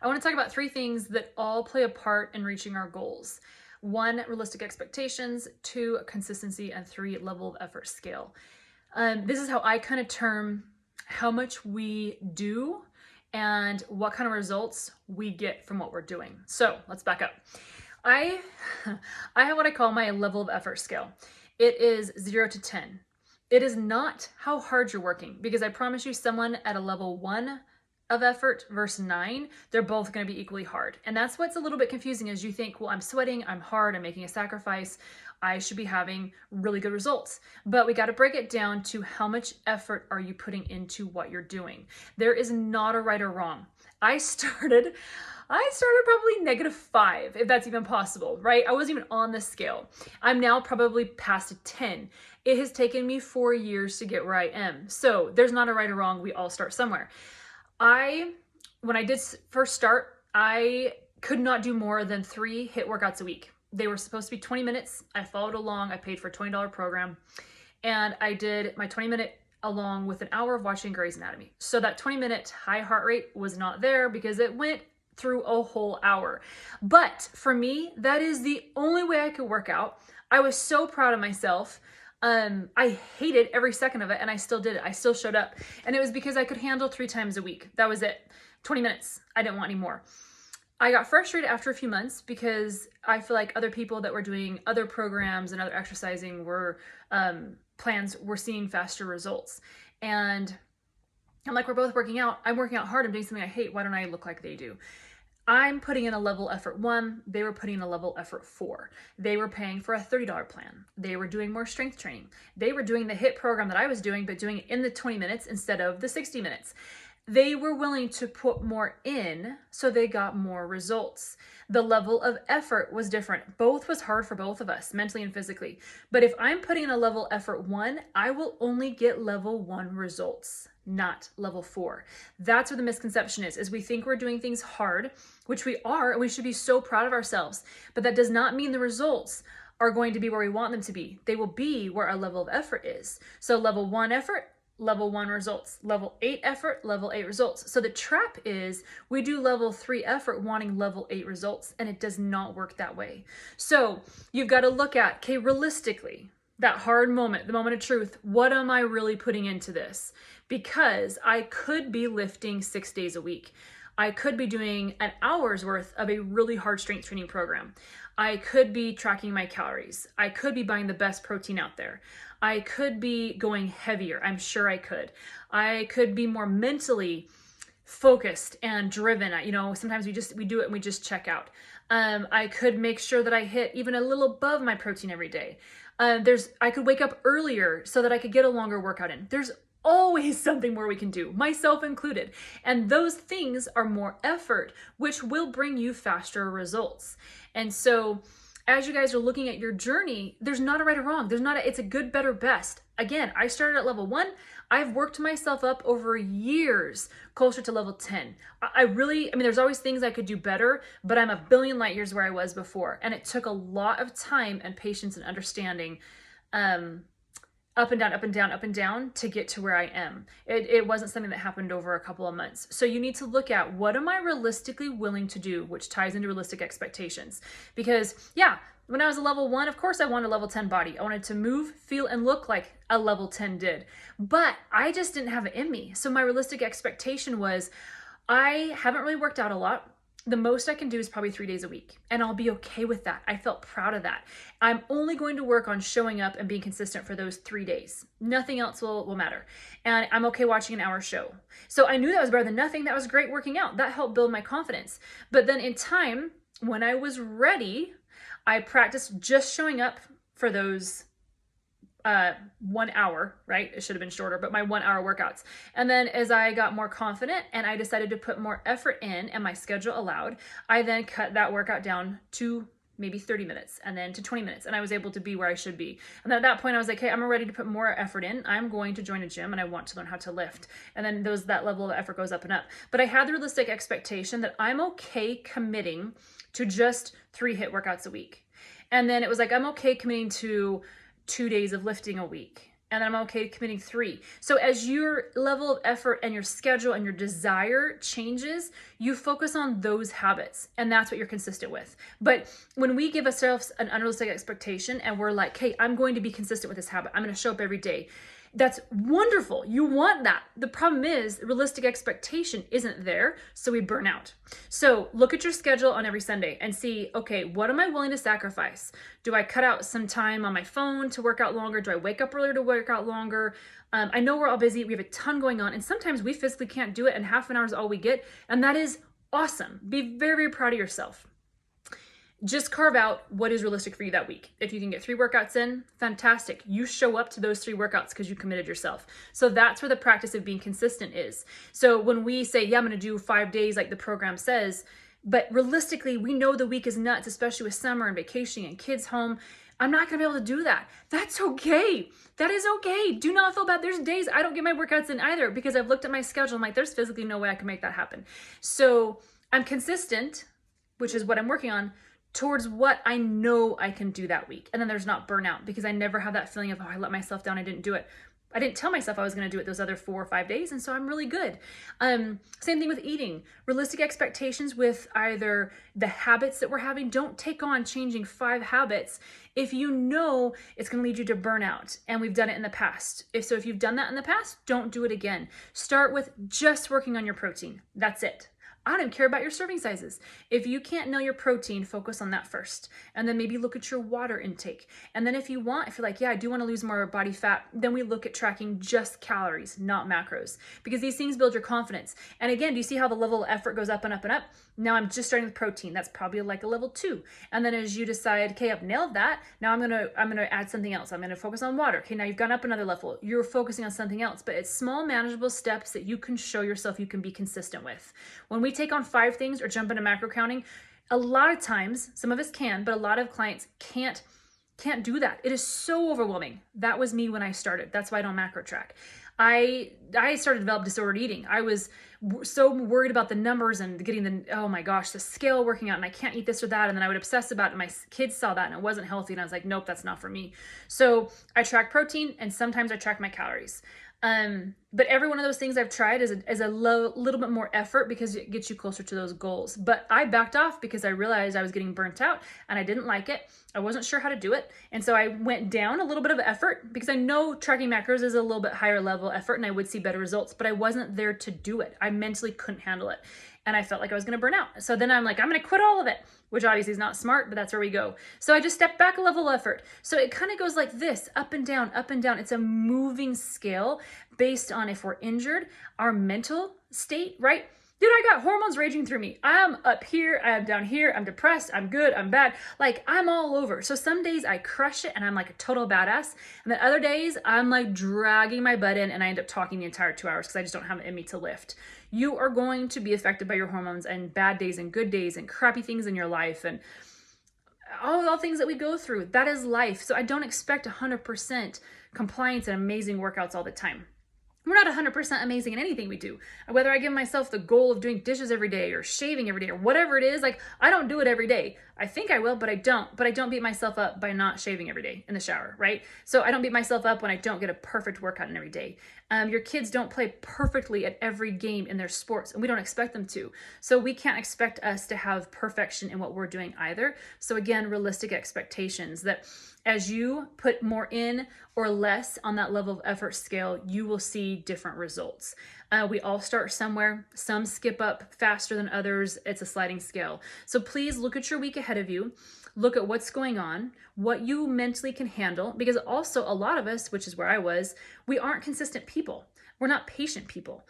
I want to talk about 3 things that all play a part in reaching our goals. 1, realistic expectations, 2, consistency, and 3, level of effort scale. This is how I kind of term how much we do and what kind of results we get from what we're doing. So let's back up. I have what I call my level of effort scale. It is 0 to 10. It is not how hard you're working, because I promise you, someone at a level 1 of effort versus 9, they're both going to be equally hard. And that's what's a little bit confusing, is you think, well, I'm sweating, I'm hard, I'm making a sacrifice, I should be having really good results. But we got to break it down to how much effort are you putting into what you're doing. There is not a right or wrong. I started probably -5, if that's even possible, right? I wasn't even on the scale. I'm now probably past a 10. It has taken me 4 years to get where I am. So there's not a right or wrong. We all start somewhere. When I did first start, I could not do more than 3 HIIT workouts a week. They were supposed to be 20 minutes. I followed along. I paid for a $20 program, and I did my 20-minute along with an hour of watching Grey's Anatomy. So that 20-minute high heart rate was not there because it went through a whole hour. But for me, that is the only way I could work out. I was so proud of myself. I hated every second of it, and I still did it. I still showed up. And it was because I could handle 3 times a week. That was it. 20 minutes. I didn't want any more. I got frustrated after a few months because I feel like other people that were doing other programs and other exercising plans were seeing faster results. And I'm like, we're both working out. I'm working out hard. I'm doing something I hate. Why don't I look like they do? I'm putting in a level effort 1. They were putting in a level effort 4. They were paying for a $30 plan. They were doing more strength training. They were doing the HIIT program that I was doing, but doing it in the 20 minutes instead of the 60 minutes. They were willing to put more in, so they got more results. The level of effort was different. Both was hard for both of us, mentally and physically. But if I'm putting in a level effort 1, I will only get level 1 results, not level 4. That's where the misconception is we think we're doing things hard, which we are, and we should be so proud of ourselves. But that does not mean the results are going to be where we want them to be. They will be where our level of effort is. So level 1 effort, level 1 results, level 8 effort, level 8 results. So the trap is we do level 3 effort wanting level 8 results, and it does not work that way. So you've got to look at, okay, realistically, that hard moment, the moment of truth, what am I really putting into this? Because I could be lifting 6 days a week. I could be doing an hour's worth of a really hard strength training program. I could be tracking my calories. I could be buying the best protein out there. I could be going heavier. I'm sure I could. I could be more mentally focused and driven. Sometimes we do it and we just check out. I could make sure that I hit even a little above my protein every day. I could wake up earlier so that I could get a longer workout in. There's always something more we can do, myself included. And those things are more effort, which will bring you faster results. And so as you guys are looking at your journey, there's not a right or wrong. It's a good, better, best. Again, I started at level 1. I've worked myself up over years closer to level 10. There's always things I could do better, but I'm a billion light years where I was before. And it took a lot of time and patience and understanding, up and down, up and down, up and down to get to where I am. It wasn't something that happened over a couple of months. So you need to look at, what am I realistically willing to do, which ties into realistic expectations. Because when I was a level 1, of course I wanted a level 10 body. I wanted to move, feel, and look like a level 10 did. But I just didn't have it in me. So my realistic expectation was, I haven't really worked out a lot. The most I can do is probably 3 days a week, and I'll be okay with that. I felt proud of that. I'm only going to work on showing up and being consistent for those 3 days. Nothing else will matter. And I'm okay watching an hour show. So I knew that was better than nothing. That was great working out. That helped build my confidence. But then in time, when I was ready, I practiced just showing up for those 1 hour, right? It should have been shorter, but my 1 hour workouts. And then as I got more confident and I decided to put more effort in and my schedule allowed, I then cut that workout down to maybe 30 minutes and then to 20 minutes. And I was able to be where I should be. And then at that point I was like, hey, I'm ready to put more effort in. I'm going to join a gym and I want to learn how to lift. And then that level of effort goes up and up. But I had the realistic expectation that I'm okay committing to just 3 HIIT workouts a week. And then it was like, I'm okay committing to 2 days of lifting a week. and then I'm okay committing 3. So as your level of effort and your schedule and your desire changes, you focus on those habits, and that's what you're consistent with. But when we give ourselves an unrealistic expectation and we're like, hey, I'm going to be consistent with this habit, I'm going to show up every day, that's wonderful. You want that. The problem is realistic expectation isn't there, so we burn out. So look at your schedule on every Sunday and see, okay, what am I willing to sacrifice? Do I cut out some time on my phone to work out longer? Do I wake up earlier to work out longer? I know we're all busy. We have a ton going on, and sometimes we physically can't do it, and half an hour is all we get, and that is awesome. Be very, very proud of yourself. Just carve out what is realistic for you that week. If you can get 3 workouts in, fantastic. You show up to those 3 workouts because you committed yourself. So that's where the practice of being consistent is. So when we say, yeah, I'm going to do 5 days like the program says, but realistically, we know the week is nuts, especially with summer and vacation and kids home. I'm not going to be able to do that. That's okay. That is okay. Do not feel bad. There's days I don't get my workouts in either because I've looked at my schedule. I'm like, there's physically no way I can make that happen. So I'm consistent, which is what I'm working on, towards what I know I can do that week. And then there's not burnout because I never have that feeling of, oh, I let myself down, I didn't do it. I didn't tell myself I was going to do it those other 4 or 5 days, and so I'm really good. Same thing with eating. Realistic expectations with either the habits that we're having. Don't take on changing 5 habits if you know it's going to lead you to burnout, and we've done it in the past. If you've done that in the past, don't do it again. Start with just working on your protein. That's it. I don't even care about your serving sizes. If you can't know your protein, focus on that first. And then maybe look at your water intake. And then if you're like, yeah, I do want to lose more body fat, then we look at tracking just calories, not macros, because these things build your confidence. And again, do you see how the level of effort goes up and up and up? Now I'm just starting with protein. That's probably like a level 2. And then as you decide, okay, I've nailed that. Now I'm gonna add something else. I'm gonna focus on water. Okay, now you've gone up another level. You're focusing on something else, but it's small, manageable steps that you can show yourself you can be consistent with. When we take on 5 things or jump into macro counting, a lot of times, some of us can, but a lot of clients can't do that. It is so overwhelming. That was me when I started. That's why I don't macro track. I started to develop disordered eating. I was so worried about the numbers and getting oh my gosh, the scale working out, and I can't eat this or that. And then I would obsess about it. And my kids saw that and it wasn't healthy. And I was like, nope, that's not for me. So I track protein and sometimes I track my calories. But every one of those things I've tried is a little bit more effort because it gets you closer to those goals. But I backed off because I realized I was getting burnt out and I didn't like it. I wasn't sure how to do it. And so I went down a little bit of effort because I know tracking macros is a little bit higher level effort and I would see better results, but I wasn't there to do it. I mentally couldn't handle it. And I felt like I was going to burn out. So then I'm like, I'm going to quit all of it, which obviously is not smart, but that's where we go. So I just stepped back a level of effort. So it kind of goes like this, up and down, up and down. It's a moving scale based on if we're injured, our mental state, right? Dude, I got hormones raging through me. I'm up here, I'm down here, I'm depressed, I'm good, I'm bad. Like, I'm all over. So some days I crush it and I'm like a total badass. And then other days I'm like dragging my butt in and I end up talking the entire 2 hours because I just don't have it in me to lift. You are going to be affected by your hormones and bad days and good days and crappy things in your life and all things that we go through. That is life. So I don't expect 100% compliance and amazing workouts all the time. We're not 100% amazing in anything we do. Whether I give myself the goal of doing dishes every day or shaving every day or whatever it is, like I don't do it every day. I think I will, but I don't. But I don't beat myself up by not shaving every day in the shower, right? So I don't beat myself up when I don't get a perfect workout in every day. Your kids don't play perfectly at every game in their sports, and we don't expect them to. So we can't expect us to have perfection in what we're doing either. So again, realistic expectations that as you put more in or less on that level of effort scale, you will see different results. We all start somewhere. Some skip up faster than others. It's a sliding scale. So please look at your week ahead of you. Look at what's going on, what you mentally can handle, because also a lot of us, which is where I was, we aren't consistent people. We're not patient people.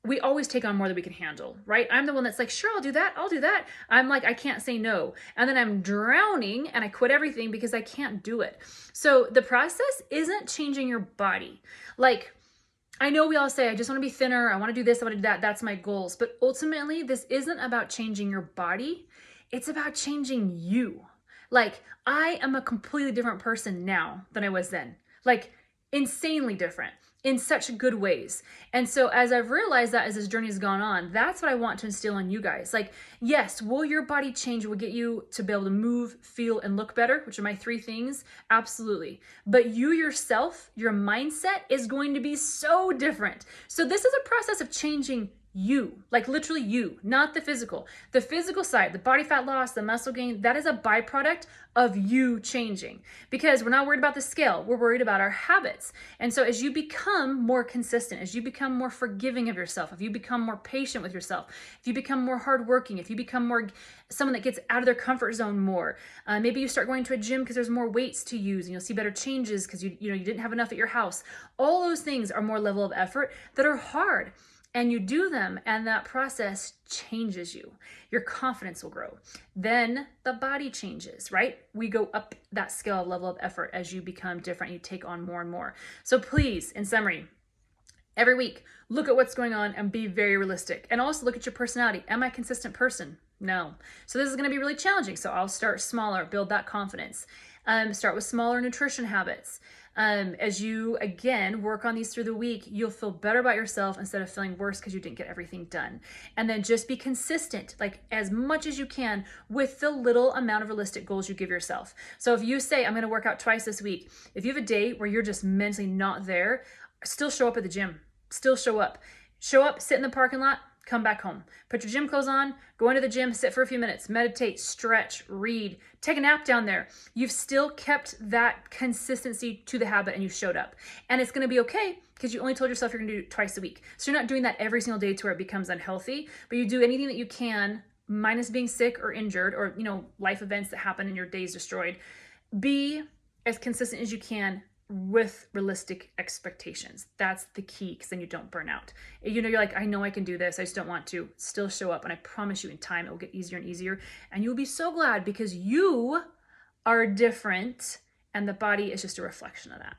We always take on more than we can handle, right? I'm the one that's like, sure, I'll do that. I'm like, I can't say no. And then I'm drowning and I quit everything because I can't do it. So the process isn't changing your body. Like, I know we all say, I just want to be thinner. I want to do this. I want to do that. That's my goals. But ultimately, this isn't about changing your body. It's about changing you. Like, I am a completely different person now than I was then. Like, insanely different. in such good ways. And so as I've realized that as this journey has gone on, that's what I want to instill on you guys. Like, yes, will your body change will get you to be able to move, feel, and look better, which are my 3 things? Absolutely. But you yourself, your mindset is going to be so different. So this is a process of changing you, like literally you, not the physical. The physical side, the body fat loss, the muscle gain, that is a byproduct of you changing, because we're not worried about the scale. We're worried about our habits. And so as you become more consistent, as you become more forgiving of yourself, if you become more patient with yourself, if you become more hardworking, if you become more someone that gets out of their comfort zone more, maybe you start going to a gym because there's more weights to use and you'll see better changes because you didn't have enough at your house. All those things are more level of effort that are hard. And you do them, and that process changes you. Your confidence will grow. Then the body changes, right? We go up that scale of level of effort as you become different. You take on more and more. So please, in summary, every week, look at what's going on and be very realistic. And also look at your personality. Am I a consistent person? No. So this is going to be really challenging. So I'll start smaller, build that confidence. Start with smaller nutrition habits. As you, again, work on these through the week, you'll feel better about yourself instead of feeling worse because you didn't get everything done. And then just be consistent, like as much as you can, with the little amount of realistic goals you give yourself. So if you say, I'm going to work out twice this week, if you have a day where you're just mentally not there, still show up at the gym. Still show up. Show up, sit in the parking lot, come back home. Put your gym clothes on, go into the gym, sit for a few minutes, meditate, stretch, read, take a nap down there. You've still kept that consistency to the habit and you showed up. And it's going to be okay because you only told yourself you're going to do it twice a week. So you're not doing that every single day to where it becomes unhealthy, but you do anything that you can, minus being sick or injured or, life events that happen and your day's destroyed. Be as consistent as you can with realistic expectations. That's the key, because then you don't burn out. You're like, I know I can do this, I just don't want to. Still show up, and I promise you in time it will get easier and easier, and you'll be so glad because you are different and the body is just a reflection of that.